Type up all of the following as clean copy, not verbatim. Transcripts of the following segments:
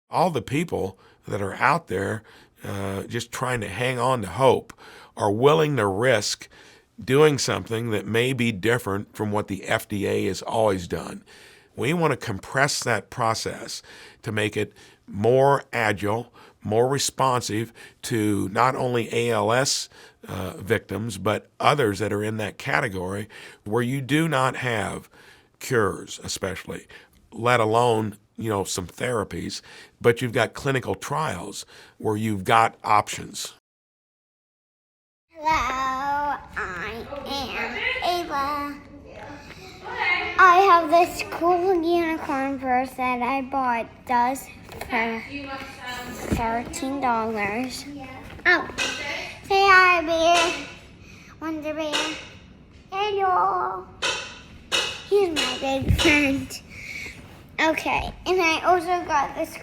All the people that are out there just trying to hang on to hope are willing to risk doing something that may be different from what the FDA has always done. We want to compress that process to make it more agile, more responsive to not only ALS victims, but others that are in that category where you do not have cures, especially, let alone some therapies, but you've got clinical trials where you've got options. Hello, I am Ava. I have this cool unicorn purse that I bought does for $13. Oh, say hi, Bear. Wonder Bear. Hello. He's my big friend. Okay, and I also got this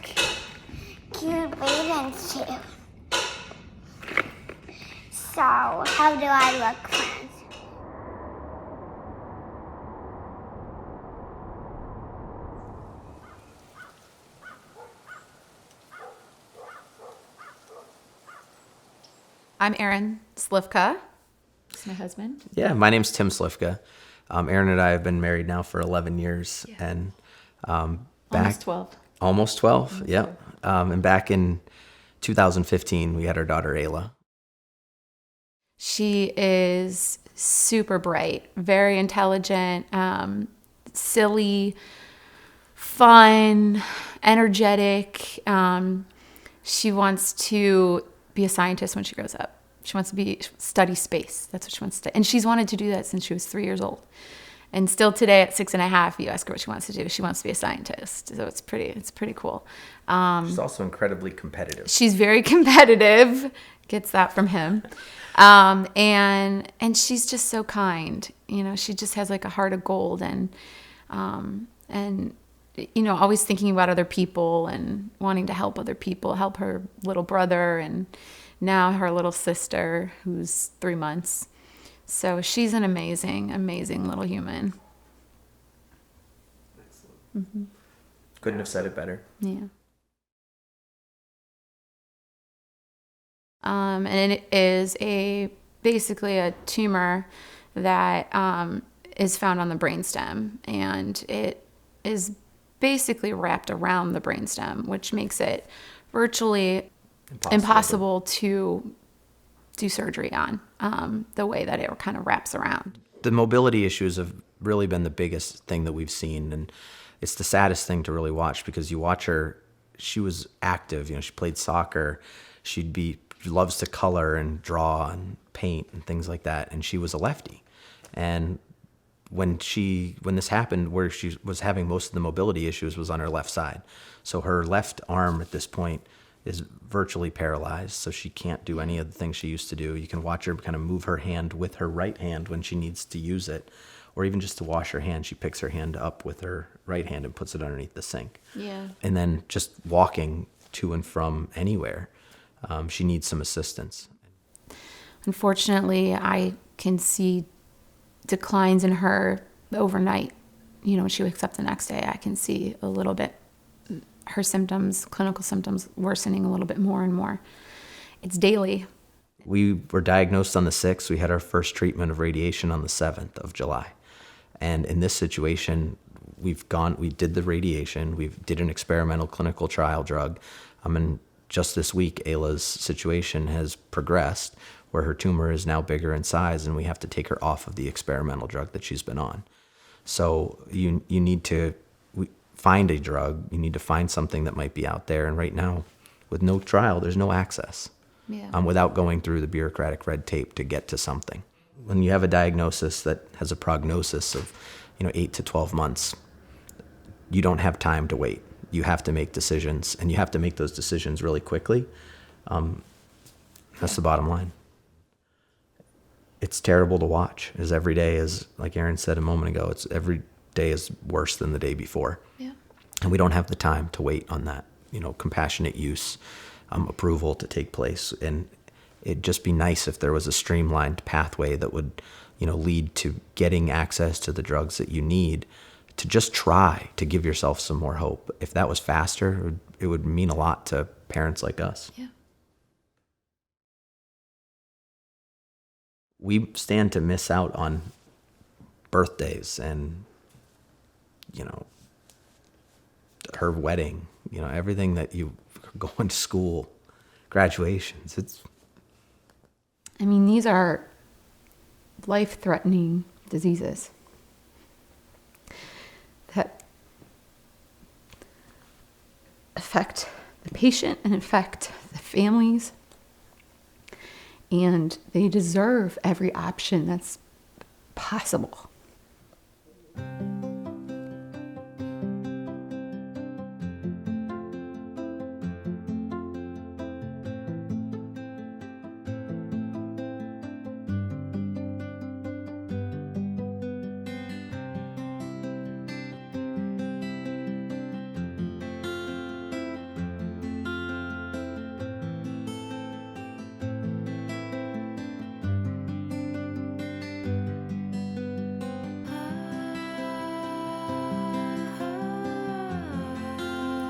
cute bathing suit. So, how do I look, friends? I'm Erin Slivka. That's my husband. Yeah, my name's Tim Slivka. Erin and I have been married now for 11 years. Yeah. And Almost 12. Almost 12, yep. And back in 2015, we had our daughter, Ayla. She is super bright, very intelligent, silly, fun, energetic. She wants to be a scientist when she grows up. She wants to study space. That's what she wants to. And she's wanted to do that since she was 3 years old. And still today at 6.5, you ask her what she wants to do. She wants to be a scientist. So it's pretty cool. She's also incredibly competitive. She's very competitive. Gets that from him. And she's just so kind. She just has like a heart of gold and always thinking about other people and wanting to help other people, help her little brother and now her little sister who's 3 months. So she's an amazing, amazing little human. Excellent. Mm-hmm. Couldn't have said it better. Yeah. And it is basically a tumor that is found on the brainstem, and it is basically wrapped around the brainstem, which makes it virtually impossible to do surgery on the way that it kind of wraps around. The mobility issues have really been the biggest thing that we've seen, and it's the saddest thing to really watch because you watch her. She was active, she played soccer. She loves to color and draw and paint and things like that, and she was a lefty. And when this happened, where she was having most of the mobility issues was on her left side. So her left arm at this point is virtually paralyzed, so she can't do any of the things she used to do. You can watch her kind of move her hand with her right hand when she needs to use it, or even just to wash her hand, she picks her hand up with her right hand and puts it underneath the sink. Yeah. And then just walking to and from anywhere, she needs some assistance. Unfortunately, I can see declines in her overnight. When she wakes up the next day, I can see a little bit her symptoms, clinical symptoms, worsening a little bit more and more. It's daily. We were diagnosed on the 6th. We had our first treatment of radiation on the 7th of July. And in this situation, we did the radiation. We did an experimental clinical trial drug. And just this week, Ayla's situation has progressed where her tumor is now bigger in size and we have to take her off of the experimental drug that she's been on. So you need to find a drug. You need to find something that might be out there. And right now, with no trial, there's no access. Yeah. Without going through the bureaucratic red tape to get to something. When you have a diagnosis that has a prognosis of 8 to 12 months, you don't have time to wait. You have to make decisions, and you have to make those decisions really quickly. That's the bottom line. It's terrible to watch, as every day is, like Erin said a moment ago, every day is worse than the day before. Yeah. And we don't have the time to wait on that, compassionate use approval to take place. And it'd just be nice if there was a streamlined pathway that would, lead to getting access to the drugs that you need to just try to give yourself some more hope. If that was faster, it would mean a lot to parents like us. Yeah. We stand to miss out on birthdays and, her wedding, everything that you going to school, graduations. These are life-threatening diseases that affect the patient and affect the families. And they deserve every option that's possible.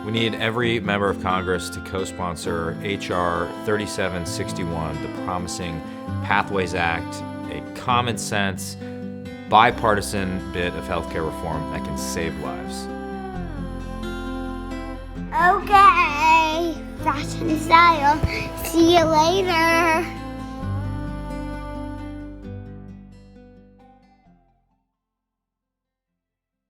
We need every member of Congress to co-sponsor H.R. 3761, the Promising Pathways Act, a common sense, bipartisan bit of healthcare reform that can save lives. Okay, fashion style. See you later.